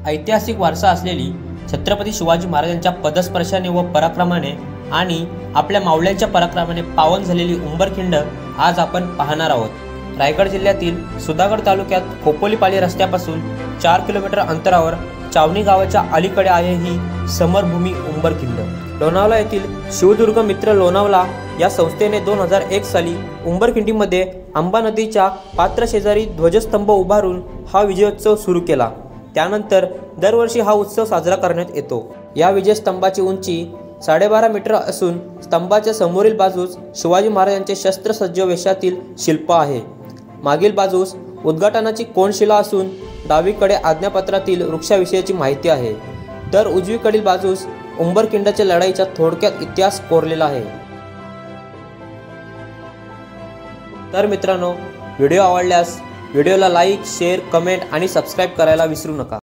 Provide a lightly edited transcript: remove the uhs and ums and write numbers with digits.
ऐतिहासिक वारसा असलेली छत्रपती शिवाजी महाराजांच्या पदस्पर्शाने व पराक्रमाने आणि आपल्या मावळ्यांच्या पराक्रमाने पावन झालेली उंबरखिंड आज आपण पाहणार आहोत। रायगड जिल्ह्यातील सुधागड तालुक्यात खोपोलीपाली रस्त्यापासून 4 किलोमीटर अंतरावर चावणी गावाच्या अलीकडे आहे ही समरभूमी उंबरखिंड। लोणावळा येथील शिवदुर्ग मित्र लोणावळा या संस्थेने 2001 साली उंबरखिंडीमध्ये अंबा नदीच्या पात्र शेजारी ध्वजस्तंभ उभारून हा विजयोत्सव सुरू केला। त्यानंतर दरवर्षी हा उत्सव साजरा करण्यात येतो। या विजयस्तंभाची उंची 12.5 मीटर असून स्तंभाच्या समोरील बाजूस शिवाजी महाराजांचे शस्त्रसज्ज वेशातील शिल्प आहे। मागील बाजूस उद्घाटनाची कोनशिला असून डावीकडे आज्ञापत्रातील वृक्षाविषयीची माहिती आहे, तर उजवीकडील बाजूस उंबरखिंडच्या लढाईचा थोडक्यात इतिहास कोरलेला आहे। तर मित्रांनो, व्हिडिओ आवडल्यास व्हिडिओला लाईक, शेअर, कमेंट आणि सबस्क्राईब करायला विसरू नका।